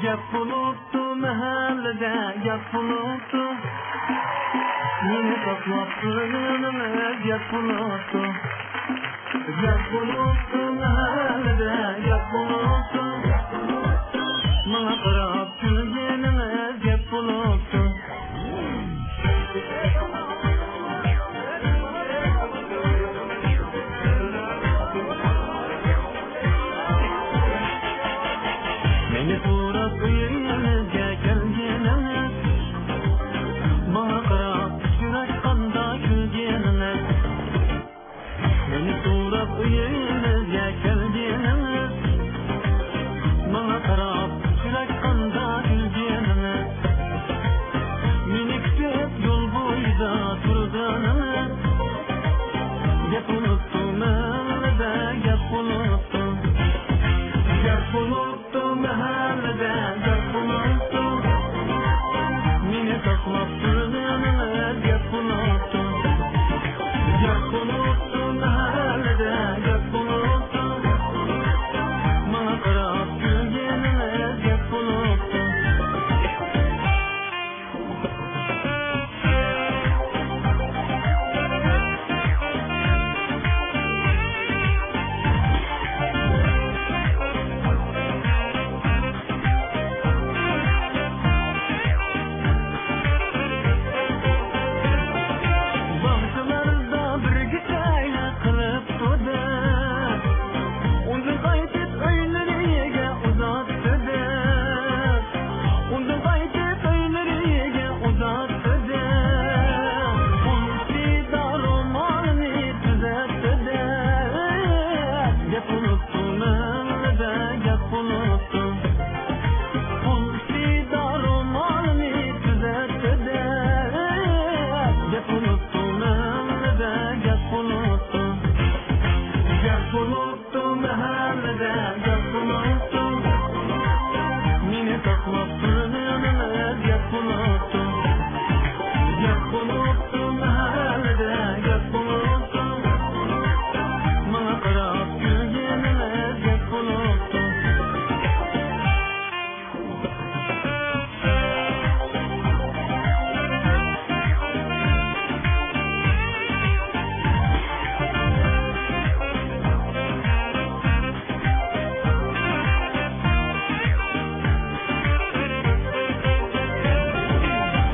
Gap buluptu mahallede gap buluptu. Meni toplab turganimga gap buluptu. Gap buluptu mahallede gap buluptu. Manga qarab turganimga gap buluptu. Meni so'rab uyingizga kelganingiz, manga qarab yurak qanda kulganingiz. Meni so'rab uyingizga kelganingiz, manga qarab yurak qanda kulganingiz. Meni kutib yo'l bo'yida turganingiz, gap unuttu mahallada gap unuttu. Gap unuttu mahallada gap unuttu. Meni to'xtab turganingiz gap unuttu. Gap unuttu mahallada gap unuttu. Manga qarab kulganingiz gap unuttu. Bağçalarda bir gitayla kılıp tudu. Onu kaytıp öyleriye uzattı. Onu kaytıp öyleriye uzattı. Konuşida romanını düzeltti. Gap unuttu mahallede gap unuttu. Konuşida romanını düzeltti. Gap unuttu mahallede gap unuttu. Gap unuttu mahallede gap unuttu. Meni to'xtab turganingiz gap unuttu. Gap unuttu mahallede gap unuttu. Manga qarab kulganingiz gap unuttu.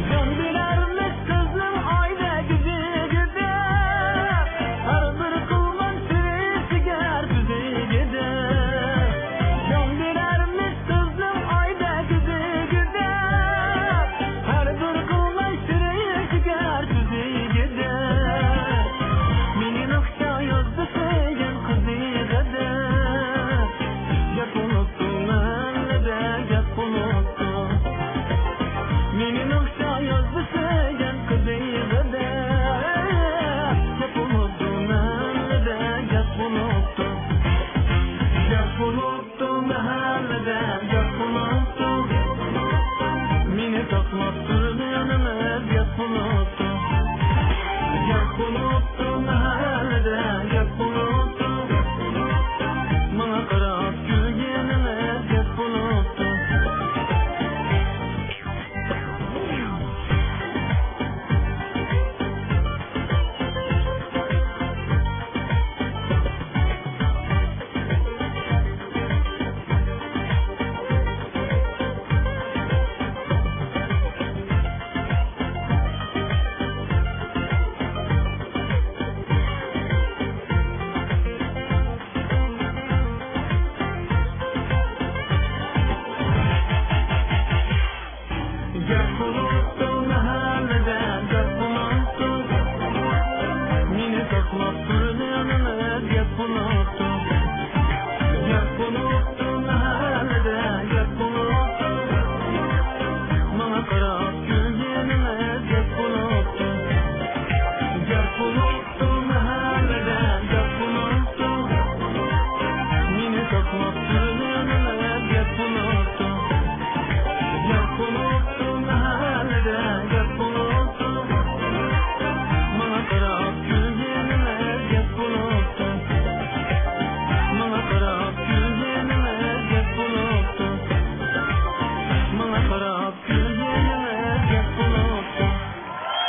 Can bilərmiş qızım ayda güzigide. Hər bir qılman süresigar düzigide. Can bilərmiş qızım ayda güzigide. Hər bir qılman süresigar düzigide. Meni naqsha yozdi sevgan qizigide. Gap unuttu mahallada gap unuttu. Meni naqsha yozdi sevgan qizigide. Gap unuttu mahallada gap unuttu. Gap unuttu mahallada gap unuttu. Meni to'xtab turganingiz gap unuttu. Gap unuttu mahallada gap unuttu. Manga qarab kulganingiz gap unuttu. Gap unuttu mahallada gap unuttu. Meni to'xtab turganingiz gap unuttu. Gap unuttu mahallada gap unuttu. Manga qarab kulganingiz gap unuttu. Gap unuttu mahallada gap unuttu. Meni to'xtab turganingiz